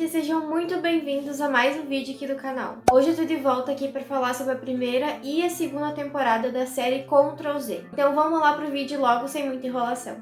gente, sejam muito bem-vindos a mais um vídeo aqui do canal. Hoje eu tô de volta aqui para falar sobre a primeira e a segunda temporada da série Ctrl Z. Então vamos lá pro vídeo logo sem muita enrolação.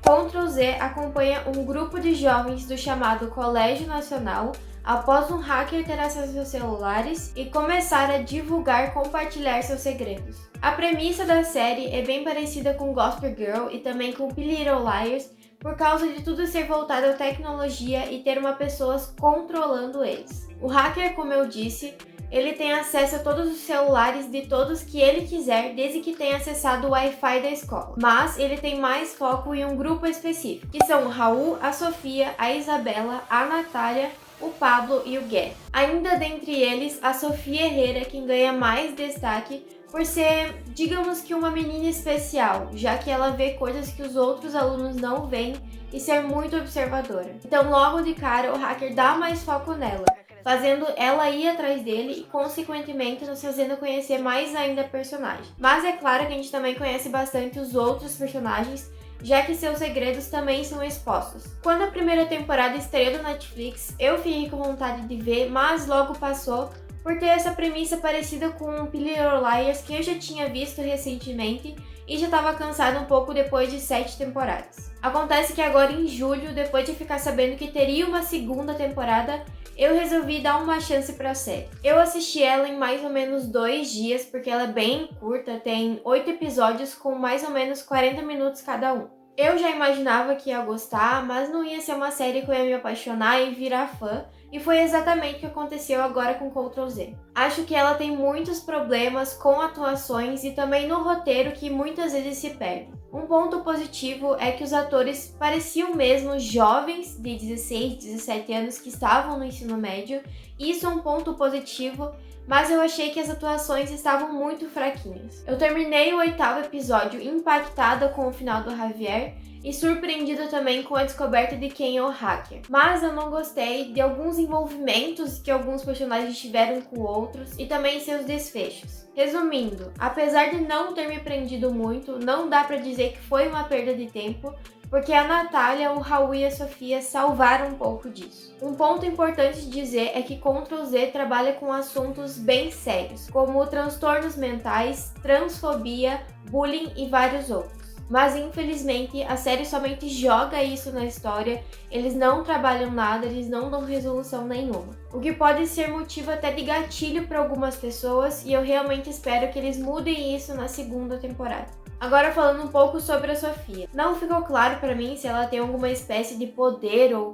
Ctrl Z acompanha um grupo de jovens do chamado Colégio Nacional após um hacker ter acesso aos celulares e começar a divulgar e compartilhar seus segredos. A premissa da série é bem parecida com Gossip Girl e também com Pretty Little Liars, por causa de tudo ser voltado à tecnologia e ter uma pessoa controlando eles. O hacker, como eu disse, ele tem acesso a todos os celulares de todos que ele quiser, desde que tenha acessado o Wi-Fi da escola. Mas ele tem mais foco em um grupo específico, que são o Raul, a Sofia, a Isabela, a Natália, o Pablo e o Gui. Ainda dentre eles, a Sofia Herrera, quem ganha mais destaque por ser, digamos que, uma menina especial, já que ela vê coisas que os outros alunos não veem e ser muito observadora. Então, logo de cara, o hacker dá mais foco nela, fazendo ela ir atrás dele e, consequentemente, nos fazendo conhecer mais ainda a personagem. Mas é claro que a gente também conhece bastante os outros personagens, já que seus segredos também são expostos. Quando a primeira temporada estreou no Netflix, eu fiquei com vontade de ver, mas logo passou por ter essa premissa parecida com Pretty Little Liars, que eu já tinha visto recentemente e já estava cansada um pouco depois de 7 temporadas. Acontece que agora em julho, depois de ficar sabendo que teria uma segunda temporada, eu resolvi dar uma chance pra série. Eu assisti ela em mais ou menos 2 dias, porque ela é bem curta, tem 8 episódios com mais ou menos 40 minutos cada um. Eu já imaginava que ia gostar, mas não ia ser uma série que eu ia me apaixonar e virar fã, e foi exatamente o que aconteceu agora com Ctrl Z. Acho que ela tem muitos problemas com atuações e também no roteiro que muitas vezes se perde. Um ponto positivo é que os atores pareciam mesmo jovens de 16, 17 anos que estavam no ensino médio. Isso é um ponto positivo, mas eu achei que as atuações estavam muito fraquinhas. Eu terminei o 8º episódio impactada com o final do Javier e surpreendida também com a descoberta de quem é o hacker. Mas eu não gostei de alguns envolvimentos que alguns personagens tiveram com outros e também seus desfechos. Resumindo, apesar de não ter me prendido muito, não dá pra dizer que foi uma perda de tempo, porque a Natália, o Raul e a Sofia salvaram um pouco disso. Um ponto importante de dizer é que Ctrl Z trabalha com assuntos bem sérios, como transtornos mentais, transfobia, bullying e vários outros. Mas infelizmente a série somente joga isso na história, eles não trabalham nada, eles não dão resolução nenhuma. O que pode ser motivo até de gatilho para algumas pessoas, e eu realmente espero que eles mudem isso na segunda temporada. Agora falando um pouco sobre a Sofia. Não ficou claro para mim se ela tem alguma espécie de poder ou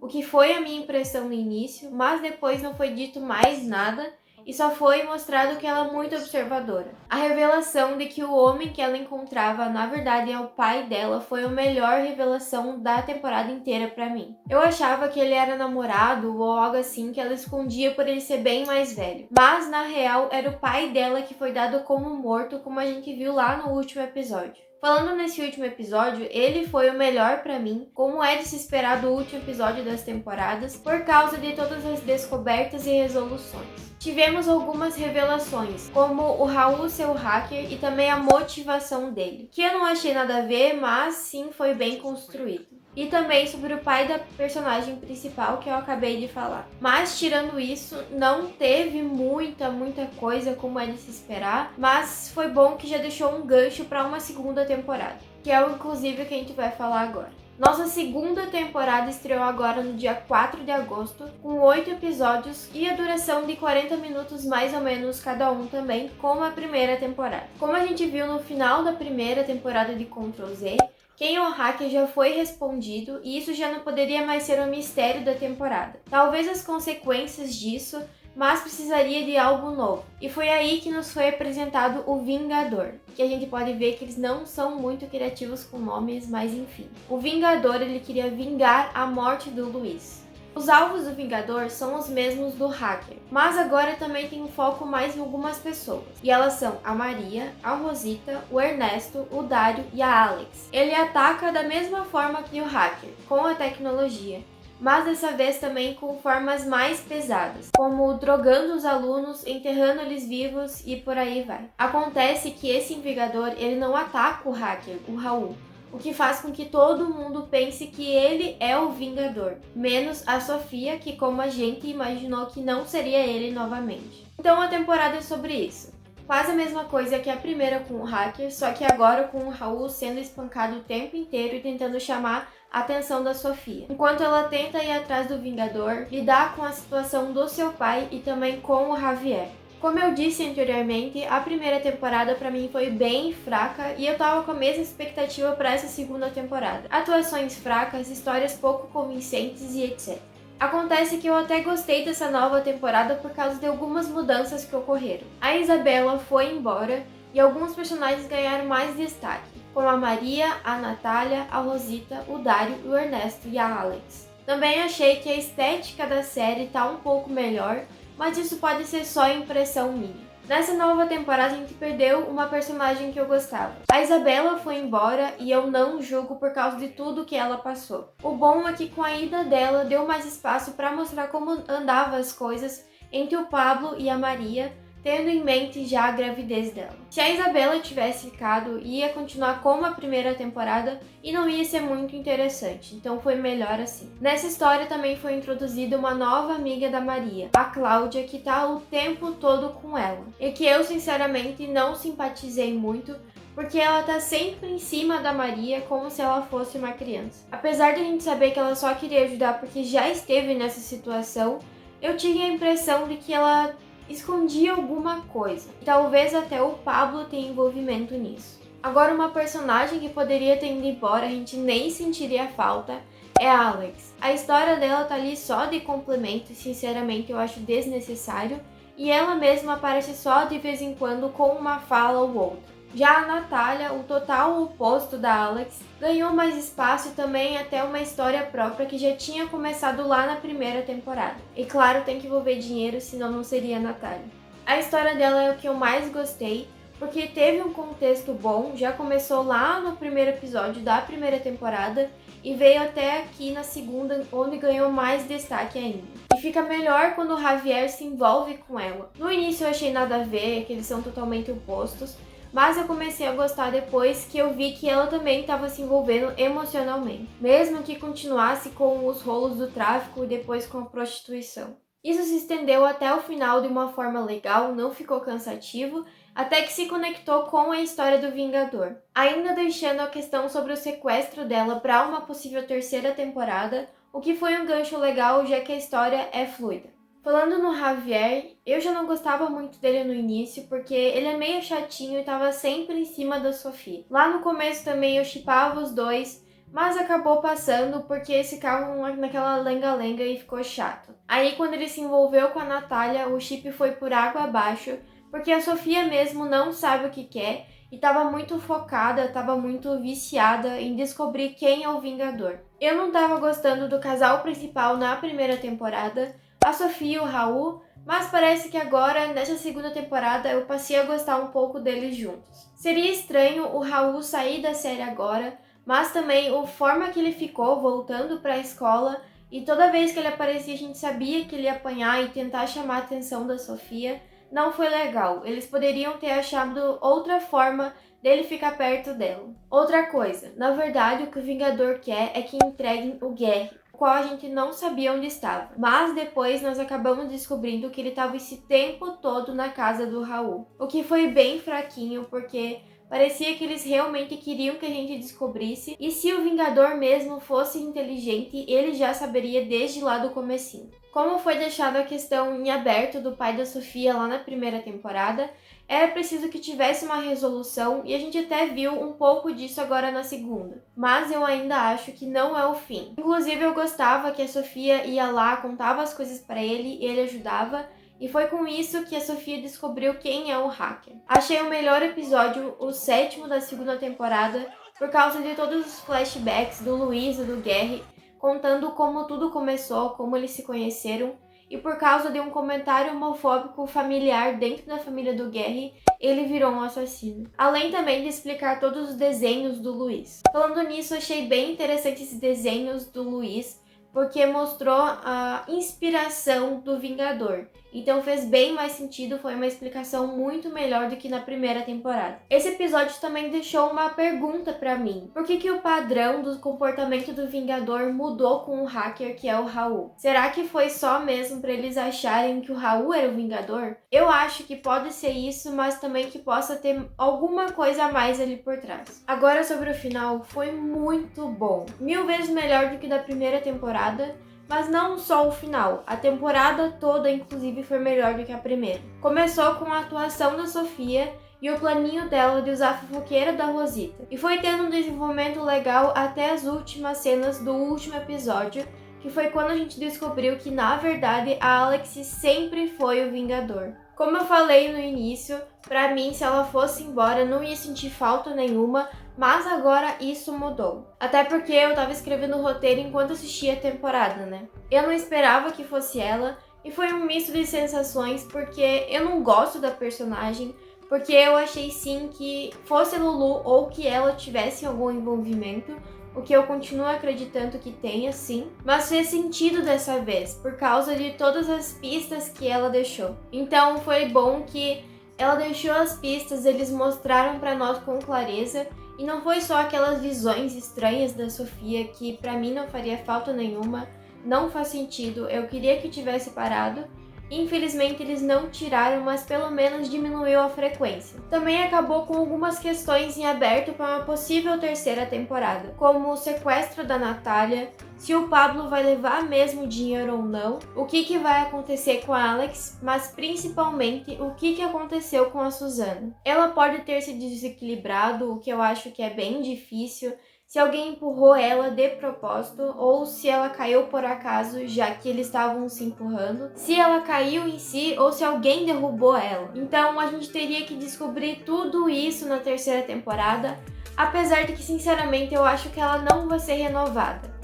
o que foi a minha impressão no início, mas depois não foi dito mais nada e só foi mostrado que ela é muito observadora. A revelação de que o homem que ela encontrava na verdade é o pai dela foi a melhor revelação da temporada inteira pra mim. Eu achava que ele era namorado ou algo assim que ela escondia por ele ser bem mais velho, mas na real era o pai dela que foi dado como morto, como a gente viu lá no último episódio. Falando nesse último episódio, ele foi o melhor pra mim, como é de se esperar do último episódio das temporadas, por causa de todas as descobertas e resoluções. Tivemos algumas revelações, como o Raul ser o hacker e também a motivação dele, que eu não achei nada a ver, mas sim foi bem construído. E também sobre o pai da personagem principal que eu acabei de falar. Mas tirando isso, não teve muita coisa como é de se esperar, mas foi bom que já deixou um gancho para uma segunda temporada, que é o inclusive que a gente vai falar agora. Nossa segunda temporada estreou agora no dia 4 de agosto, com 8 episódios e a duração de 40 minutos mais ou menos cada um também, como a primeira temporada. Como a gente viu no final da primeira temporada de Ctrl Z, quem é o hacker já foi respondido e isso já não poderia mais ser um mistério da temporada. Talvez as consequências disso, mas precisaria de algo novo. E foi aí que nos foi apresentado o Vingador, que a gente pode ver que eles não são muito criativos com nomes, mas enfim. O Vingador, ele queria vingar a morte do Luiz. Os alvos do Vingador são os mesmos do hacker, mas agora também tem um foco mais em algumas pessoas. E elas são a Maria, a Rosita, o Ernesto, o Dário e a Alex. Ele ataca da mesma forma que o hacker, com a tecnologia, mas dessa vez também com formas mais pesadas, como drogando os alunos, enterrando eles vivos e por aí vai. Acontece que esse Vingador, ele não ataca o hacker, o Raul, o que faz com que todo mundo pense que ele é o Vingador, menos a Sofia, que como a gente imaginou que não seria ele novamente. Então a temporada é sobre isso. Quase a mesma coisa que a primeira com o hacker, só que agora com o Raul sendo espancado o tempo inteiro e tentando chamar a atenção da Sofia. Enquanto ela tenta ir atrás do Vingador, lidar com a situação do seu pai e também com o Javier. Como eu disse anteriormente, a primeira temporada pra mim foi bem fraca e eu tava com a mesma expectativa para essa segunda temporada. Atuações fracas, histórias pouco convincentes e etc. Acontece que eu até gostei dessa nova temporada por causa de algumas mudanças que ocorreram. A Isabela foi embora e alguns personagens ganharam mais destaque, como a Maria, a Natália, a Rosita, o Dário, o Ernesto e a Alex. Também achei que a estética da série tá um pouco melhor, mas isso pode ser só impressão minha. Nessa nova temporada a gente perdeu uma personagem que eu gostava. A Isabela foi embora e eu não julgo por causa de tudo que ela passou. O bom é que com a ida dela deu mais espaço para mostrar como andavam as coisas entre o Pablo e a Maria, tendo em mente já a gravidez dela. Se a Isabela tivesse ficado, ia continuar como a primeira temporada e não ia ser muito interessante, então foi melhor assim. Nessa história também foi introduzida uma nova amiga da Maria, a Cláudia, que tá o tempo todo com ela, e que eu sinceramente não simpatizei muito, porque ela tá sempre em cima da Maria como se ela fosse uma criança. Apesar de a gente saber que ela só queria ajudar porque já esteve nessa situação, eu tinha a impressão de que ela escondia alguma coisa. E talvez até o Pablo tenha envolvimento nisso. Agora, uma personagem que poderia ter ido embora, a gente nem sentiria falta, é a Alex. A história dela tá ali só de complemento e sinceramente eu acho desnecessário, e ela mesma aparece só de vez em quando com uma fala ou outra. Já a Natália, o total oposto da Alex, ganhou mais espaço e também até uma história própria que já tinha começado lá na primeira temporada. E claro, tem que envolver dinheiro, senão não seria a Natália. A história dela é o que eu mais gostei, porque teve um contexto bom, já começou lá no primeiro episódio da primeira temporada e veio até aqui na segunda, onde ganhou mais destaque ainda. E fica melhor quando o Javier se envolve com ela. No início eu achei nada a ver, que eles são totalmente opostos, mas eu comecei a gostar depois que eu vi que ela também estava se envolvendo emocionalmente, mesmo que continuasse com os rolos do tráfico e depois com a prostituição. Isso se estendeu até o final de uma forma legal, não ficou cansativo, até que se conectou com a história do Vingador, ainda deixando a questão sobre o sequestro dela para uma possível terceira temporada, o que foi um gancho legal já que a história é fluida. Falando no Javier, eu já não gostava muito dele no início, porque ele é meio chatinho e tava sempre em cima da Sofia. Lá no começo também eu shippava os dois, mas acabou passando porque eles ficavam naquela lenga-lenga e ficou chato. Aí quando ele se envolveu com a Natália, o chip foi por água abaixo, porque a Sofia mesmo não sabe o que quer e tava muito focada, tava muito viciada em descobrir quem é o Vingador. Eu não tava gostando do casal principal na primeira temporada, a Sofia e o Raul, mas parece que agora, nessa segunda temporada, eu passei a gostar um pouco deles juntos. Seria estranho o Raul sair da série agora, mas também a forma que ele ficou voltando para a escola e toda vez que ele aparecia a gente sabia que ele ia apanhar e tentar chamar a atenção da Sofia, não foi legal. Eles poderiam ter achado outra forma dele ficar perto dela. Outra coisa, na verdade o que o Vingador quer é que entreguem o Gary, o qual a gente não sabia onde estava. Mas depois nós acabamos descobrindo que ele estava esse tempo todo na casa do Raul. O que foi bem fraquinho, porque parecia que eles realmente queriam que a gente descobrisse, e se o Vingador mesmo fosse inteligente, ele já saberia desde lá do comecinho. Como foi deixada a questão em aberto do pai da Sofia lá na primeira temporada, era preciso que tivesse uma resolução e a gente até viu um pouco disso agora na segunda. Mas eu ainda acho que não é o fim. Inclusive eu gostava que a Sofia ia lá, contava as coisas pra ele e ele ajudava. E foi com isso que a Sofia descobriu quem é o hacker. Achei o melhor episódio, o 7º da segunda temporada, por causa de todos os flashbacks do Luiz e do Gary, contando como tudo começou, como eles se conheceram, e por causa de um comentário homofóbico familiar dentro da família do Gary, ele virou um assassino. Além também de explicar todos os desenhos do Luiz. Falando nisso, achei bem interessante esses desenhos do Luiz, porque mostrou a inspiração do Vingador. Então fez bem mais sentido, foi uma explicação muito melhor do que na primeira temporada. Esse episódio também deixou uma pergunta pra mim. Por que o padrão do comportamento do Vingador mudou com o hacker que é o Raul? Será que foi só mesmo pra eles acharem que o Raul era o Vingador? Eu acho que pode ser isso, mas também que possa ter alguma coisa a mais ali por trás. Agora sobre o final, foi muito bom. 1000 vezes melhor do que da primeira temporada. Mas não só o final, a temporada toda inclusive foi melhor do que a primeira. Começou com a atuação da Sofia e o planinho dela de usar a fofoqueira da Rosita. E foi tendo um desenvolvimento legal até as últimas cenas do último episódio, que foi quando a gente descobriu que na verdade a Alex sempre foi o Vingador. Como eu falei no início, pra mim se ela fosse embora não ia sentir falta nenhuma, mas agora isso mudou. Até porque eu tava escrevendo o roteiro enquanto assistia a temporada, né? Eu não esperava que fosse ela e foi um misto de sensações porque eu não gosto da personagem, porque eu achei sim que fosse Lulu ou que ela tivesse algum envolvimento, o que eu continuo acreditando que tenha sim, mas fez sentido dessa vez, por causa de todas as pistas que ela deixou. Então foi bom que ela deixou as pistas, eles mostraram pra nós com clareza, e não foi só aquelas visões estranhas da Sofia, que pra mim não faria falta nenhuma, não faz sentido, eu queria que tivesse parado. Infelizmente eles não tiraram, mas pelo menos diminuiu a frequência. Também acabou com algumas questões em aberto para uma possível terceira temporada, como o sequestro da Natália, se o Pablo vai levar mesmo dinheiro ou não, o que vai acontecer com a Alex, mas principalmente o que aconteceu com a Suzana. Ela pode ter se desequilibrado, o que eu acho que é bem difícil, se alguém empurrou ela de propósito ou se ela caiu por acaso, já que eles estavam se empurrando, se ela caiu em si ou se alguém derrubou ela. Então a gente teria que descobrir tudo isso na terceira temporada, apesar de que sinceramente eu acho que ela não vai ser renovada,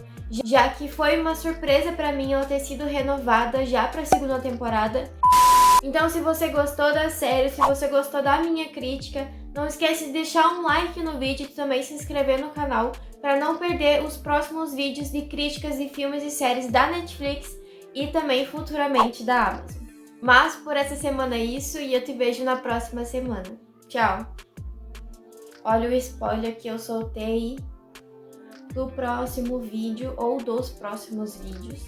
já que foi uma surpresa pra mim ela ter sido renovada já pra segunda temporada. Então se você gostou da série, se você gostou da minha crítica, não esquece de deixar um like no vídeo e também se inscrever no canal para não perder os próximos vídeos de críticas de filmes e séries da Netflix e também futuramente da Amazon. Mas por essa semana é isso e eu te vejo na próxima semana. Tchau! Olha o spoiler que eu soltei do próximo vídeo ou dos próximos vídeos.